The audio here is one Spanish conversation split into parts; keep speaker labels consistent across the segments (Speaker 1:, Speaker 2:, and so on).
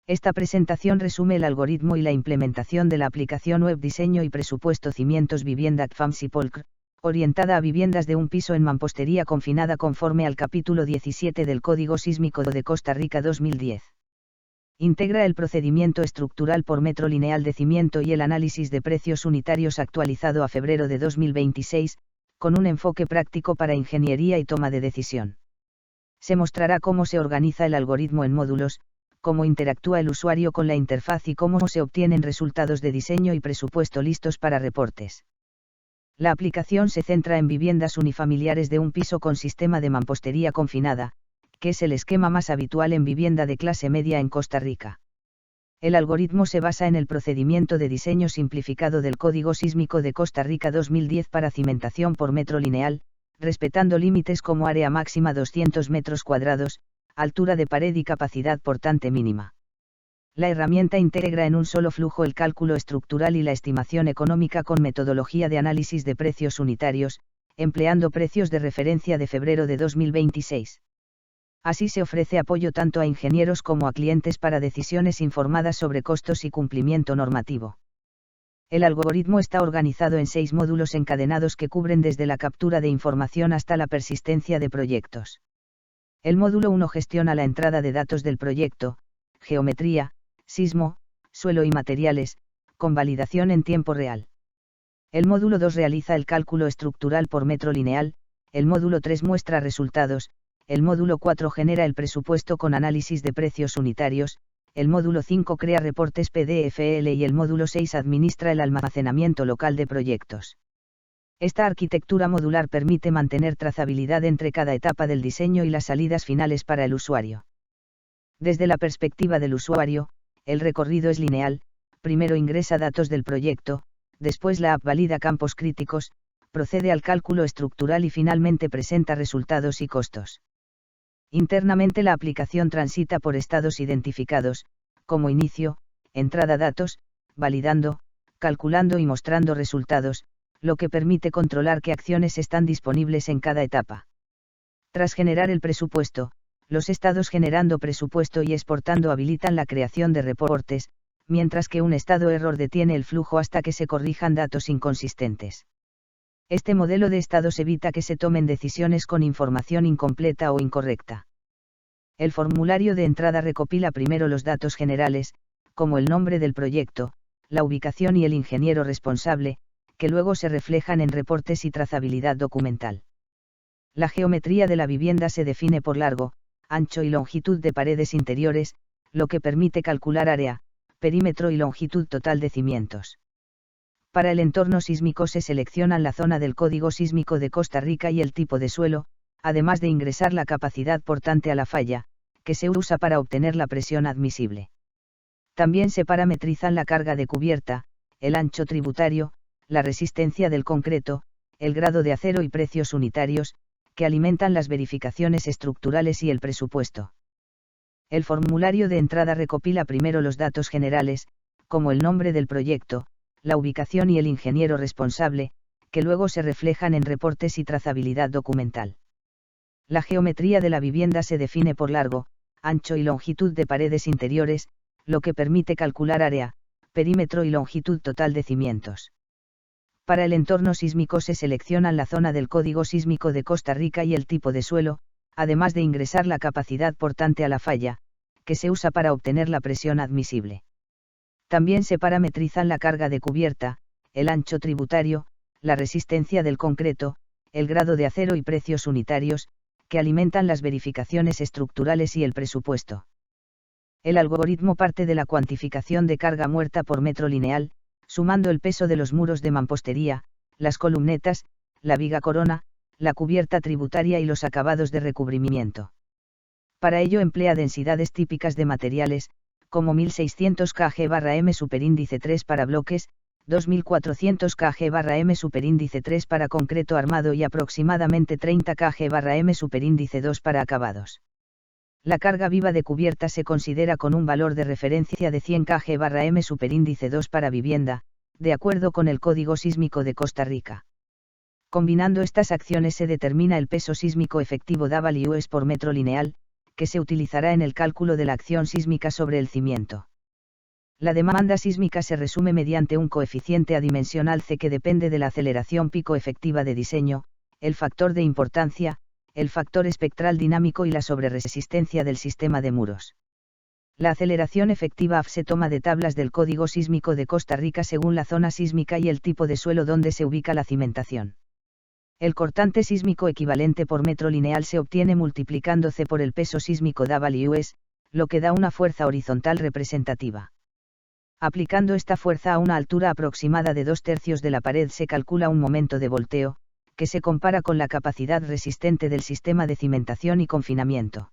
Speaker 1: Esta presentación resume el algoritmo y la implementación de la aplicación web Diseño y Presupuesto Cimientos Vivienda CFAMS y POLCR, orientada a viviendas de un piso en mampostería confinada conforme al capítulo 17 del Código Sísmico de Costa Rica 2010. Integra el procedimiento estructural por metro lineal de cimiento y el análisis de precios unitarios actualizado a febrero de 2026, con un enfoque práctico para ingeniería y toma de decisión. Se mostrará cómo se organiza el algoritmo en módulos, cómo interactúa el usuario con la interfaz y cómo se obtienen resultados de diseño y presupuesto listos para reportes. La aplicación se centra en viviendas unifamiliares de un piso con sistema de mampostería confinada, que es el esquema más habitual en vivienda de clase media en Costa Rica. El algoritmo se basa en el procedimiento de diseño simplificado del Código Sísmico de Costa Rica 2010 para cimentación por metro lineal, respetando límites como área máxima 200 metros cuadrados, altura de pared y capacidad portante mínima. La herramienta integra en un solo flujo el cálculo estructural y la estimación económica con metodología de análisis de precios unitarios, empleando precios de referencia de febrero de 2026. Así se ofrece apoyo tanto a ingenieros como a clientes para decisiones informadas sobre costos y cumplimiento normativo. El algoritmo está organizado en 6 módulos encadenados que cubren desde la captura de información hasta la persistencia de proyectos. El módulo 1 gestiona la entrada de datos del proyecto, geometría, sismo, suelo y materiales, con validación en tiempo real. El módulo 2 realiza el cálculo estructural por metro lineal, el módulo 3 muestra resultados, el módulo 4 genera el presupuesto con análisis de precios unitarios, el módulo 5 crea reportes PDFL y el módulo 6 administra el almacenamiento local de proyectos. Esta arquitectura modular permite mantener trazabilidad entre cada etapa del diseño y las salidas finales para el usuario. Desde la perspectiva del usuario, el recorrido es lineal: primero ingresa datos del proyecto, después la app valida campos críticos, procede al cálculo estructural y finalmente presenta resultados y costos. Internamente la aplicación transita por estados identificados, como inicio, entrada datos, validando, calculando y mostrando resultados, lo que permite controlar qué acciones están disponibles en cada etapa. Tras generar el presupuesto, los estados generando presupuesto y exportando habilitan la creación de reportes, mientras que un estado error detiene el flujo hasta que se corrijan datos inconsistentes. Este modelo de estados evita que se tomen decisiones con información incompleta o incorrecta. El formulario de entrada recopila primero los datos generales, como el nombre del proyecto, la ubicación y el ingeniero responsable, que luego se reflejan en reportes y trazabilidad documental. La geometría de la vivienda se define por largo, ancho y longitud de paredes interiores, lo que permite calcular área, perímetro y longitud total de cimientos. Para el entorno sísmico se seleccionan la zona del Código Sísmico de Costa Rica y el tipo de suelo, además de ingresar la capacidad portante a la falla, que se usa para obtener la presión admisible. También se parametrizan la carga de cubierta, el ancho tributario, la resistencia del concreto, el grado de acero y precios unitarios, que alimentan las verificaciones estructurales y el presupuesto. El formulario de entrada recopila primero los datos generales, como el nombre del proyecto, la ubicación y el ingeniero responsable, que luego se reflejan en reportes y trazabilidad documental. La geometría de la vivienda se define por largo, ancho y longitud de paredes interiores, lo que permite calcular área, perímetro y longitud total de cimientos. Para el entorno sísmico se seleccionan la zona del Código Sísmico de Costa Rica y el tipo de suelo, además de ingresar la capacidad portante a la falla, que se usa para obtener la presión admisible. También se parametrizan la carga de cubierta, el ancho tributario, la resistencia del concreto, el grado de acero y precios unitarios, que alimentan las verificaciones estructurales y el presupuesto. El algoritmo parte de la cuantificación de carga muerta por metro lineal, sumando el peso de los muros de mampostería, las columnetas, la viga corona, la cubierta tributaria y los acabados de recubrimiento. Para ello emplea densidades típicas de materiales, como 1600 kg/m superíndice 3 para bloques, 2400 kg/m superíndice 3 para concreto armado y aproximadamente 30 kg/m superíndice 2 para acabados. La carga viva de cubierta se considera con un valor de referencia de 100 kg/m superíndice 2 para vivienda, de acuerdo con el Código Sísmico de Costa Rica. Combinando estas acciones se determina el peso sísmico efectivo WS por metro lineal, que se utilizará en el cálculo de la acción sísmica sobre el cimiento. La demanda sísmica se resume mediante un coeficiente adimensional C que depende de la aceleración pico efectiva de diseño, el factor de importancia, el factor espectral dinámico y la sobreresistencia del sistema de muros. La aceleración efectiva AF se toma de tablas del Código Sísmico de Costa Rica según la zona sísmica y el tipo de suelo donde se ubica la cimentación. El cortante sísmico equivalente por metro lineal se obtiene multiplicando C por el peso sísmico WS, lo que da una fuerza horizontal representativa. Aplicando esta fuerza a una altura aproximada de 2/3 de la pared se calcula un momento de volteo, que se compara con la capacidad resistente del sistema de cimentación y confinamiento.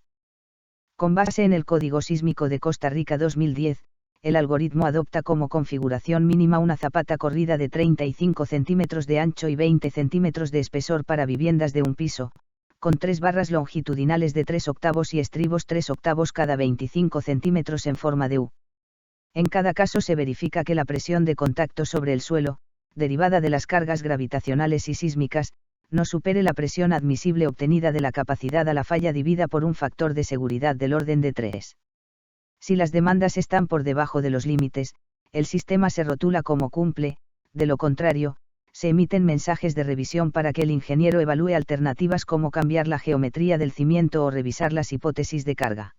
Speaker 1: Con base en el Código Sísmico de Costa Rica 2010, el algoritmo adopta como configuración mínima una zapata corrida de 35 centímetros de ancho y 20 centímetros de espesor para viviendas de un piso, con 3 barras longitudinales de 3 octavos y estribos 3 octavos cada 25 centímetros en forma de U. En cada caso se verifica que la presión de contacto sobre el suelo, derivada de las cargas gravitacionales y sísmicas, no supere la presión admisible obtenida de la capacidad a la falla dividida por un factor de seguridad del orden de 3. Si las demandas están por debajo de los límites, el sistema se rotula como cumple, de lo contrario, se emiten mensajes de revisión para que el ingeniero evalúe alternativas como cambiar la geometría del cimiento o revisar las hipótesis de carga.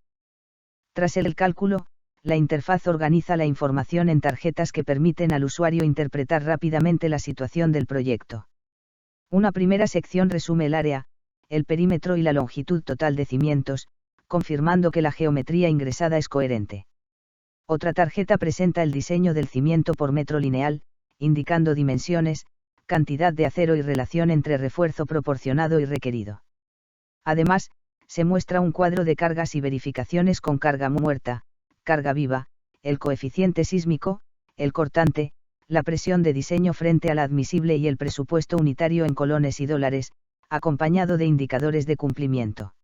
Speaker 1: Tras el cálculo, la interfaz organiza la información en tarjetas que permiten al usuario interpretar rápidamente la situación del proyecto. Una primera sección resume el área, el perímetro y la longitud total de cimientos, confirmando que la geometría ingresada es coherente. Otra tarjeta presenta el diseño del cimiento por metro lineal, indicando dimensiones, cantidad de acero y relación entre refuerzo proporcionado y requerido. Además, se muestra un cuadro de cargas y verificaciones con carga muerta, carga viva, el coeficiente sísmico, el cortante, la presión de diseño frente a la admisible y el presupuesto unitario en colones y dólares, acompañado de indicadores de cumplimiento.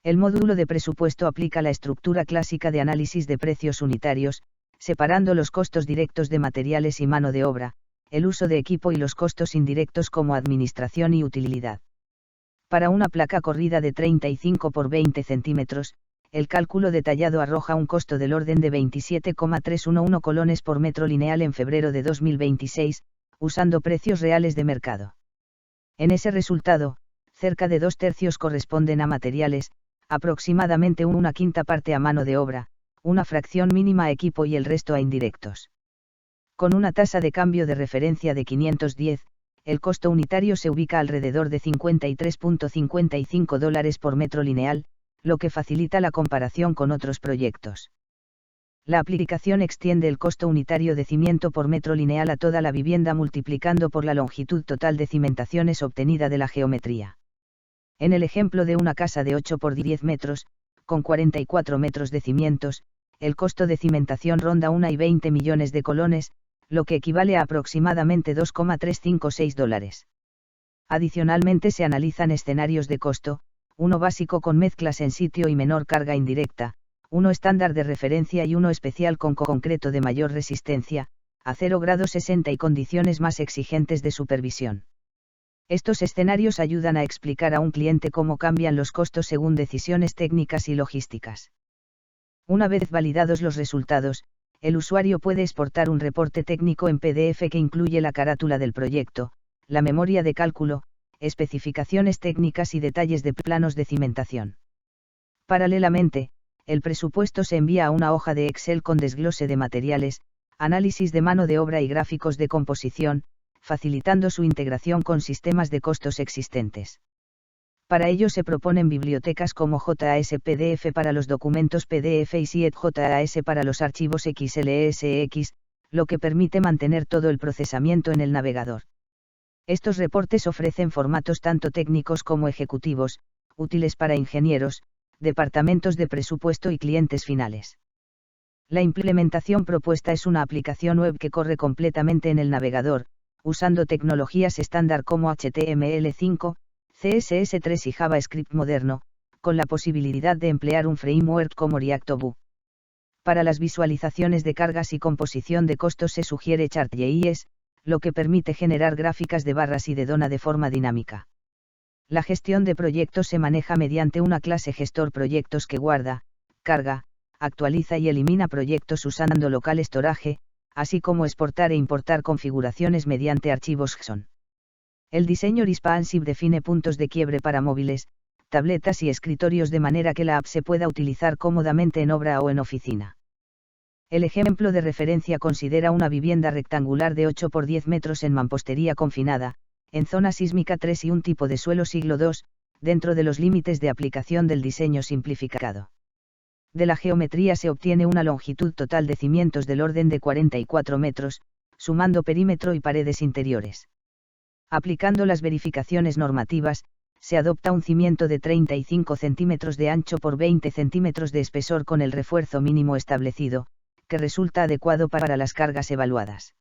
Speaker 1: El módulo de presupuesto aplica la estructura clásica de análisis de precios unitarios, separando los costos directos de materiales y mano de obra, el uso de equipo y los costos indirectos como administración y utilidad. Para una placa corrida de 35 por 20 centímetros, el cálculo detallado arroja un costo del orden de 27,311 colones por metro lineal en febrero de 2026, usando precios reales de mercado. En ese resultado, cerca de 2/3 corresponden a materiales, aproximadamente una quinta parte a mano de obra, una fracción mínima a equipo y el resto a indirectos. Con una tasa de cambio de referencia de 510, el costo unitario se ubica alrededor de $53.55 por metro lineal, lo que facilita la comparación con otros proyectos. La aplicación extiende el costo unitario de cimiento por metro lineal a toda la vivienda multiplicando por la longitud total de cimentaciones obtenida de la geometría. En el ejemplo de una casa de 8 por 10 metros, con 44 metros de cimientos, el costo de cimentación ronda 1,20 millones de colones, lo que equivale a aproximadamente $2,356. Adicionalmente se analizan escenarios de costo, uno básico con mezclas en sitio y menor carga indirecta, uno estándar de referencia y uno especial con concreto de mayor resistencia, a 0°60 y condiciones más exigentes de supervisión. Estos escenarios ayudan a explicar a un cliente cómo cambian los costos según decisiones técnicas y logísticas. Una vez validados los resultados, el usuario puede exportar un reporte técnico en PDF que incluye la carátula del proyecto, la memoria de cálculo, especificaciones técnicas y detalles de planos de cimentación. Paralelamente, el presupuesto se envía a una hoja de Excel con desglose de materiales, análisis de mano de obra y gráficos de composición, facilitando su integración con sistemas de costos existentes. Para ello se proponen bibliotecas como JAS-PDF para los documentos PDF y SIET-JAS para los archivos XLSX, lo que permite mantener todo el procesamiento en el navegador. Estos reportes ofrecen formatos tanto técnicos como ejecutivos, útiles para ingenieros, departamentos de presupuesto y clientes finales. La implementación propuesta es una aplicación web que corre completamente en el navegador, usando tecnologías estándar como HTML5, CSS3 y JavaScript moderno, con la posibilidad de emplear un framework como React-Vue. Para las visualizaciones de cargas y composición de costos se sugiere Chart.js, lo que permite generar gráficas de barras y de dona de forma dinámica. La gestión de proyectos se maneja mediante una clase gestor proyectos que guarda, carga, actualiza y elimina proyectos usando local storage, así como exportar e importar configuraciones mediante archivos JSON. El diseño responsive define puntos de quiebre para móviles, tabletas y escritorios de manera que la app se pueda utilizar cómodamente en obra o en oficina. El ejemplo de referencia considera una vivienda rectangular de 8 por 10 metros en mampostería confinada, en zona sísmica 3 y un tipo de suelo siglo II, dentro de los límites de aplicación del diseño simplificado. De la geometría se obtiene una longitud total de cimientos del orden de 44 metros, sumando perímetro y paredes interiores. Aplicando las verificaciones normativas, se adopta un cimiento de 35 centímetros de ancho por 20 centímetros de espesor con el refuerzo mínimo establecido, que resulta adecuado para las cargas evaluadas.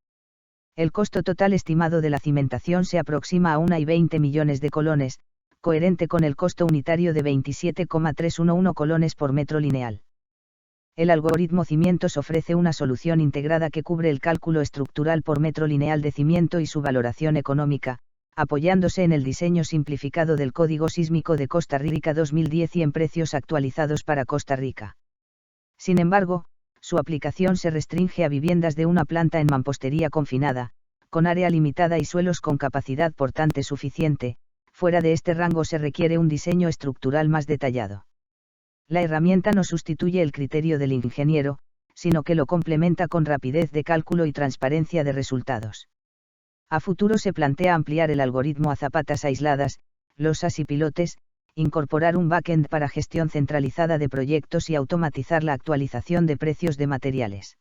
Speaker 1: El costo total estimado de la cimentación se aproxima a 1,20 millones de colones, coherente con el costo unitario de 27,311 colones por metro lineal. El algoritmo Cimientos ofrece una solución integrada que cubre el cálculo estructural por metro lineal de cimiento y su valoración económica, apoyándose en el diseño simplificado del Código Sísmico de Costa Rica 2010 y en precios actualizados para Costa Rica. Sin embargo, su aplicación se restringe a viviendas de una planta en mampostería confinada, con área limitada y suelos con capacidad portante suficiente. Fuera de este rango se requiere un diseño estructural más detallado. La herramienta no sustituye el criterio del ingeniero, sino que lo complementa con rapidez de cálculo y transparencia de resultados. A futuro se plantea ampliar el algoritmo a zapatas aisladas, losas y pilotes, incorporar un backend para gestión centralizada de proyectos y automatizar la actualización de precios de materiales.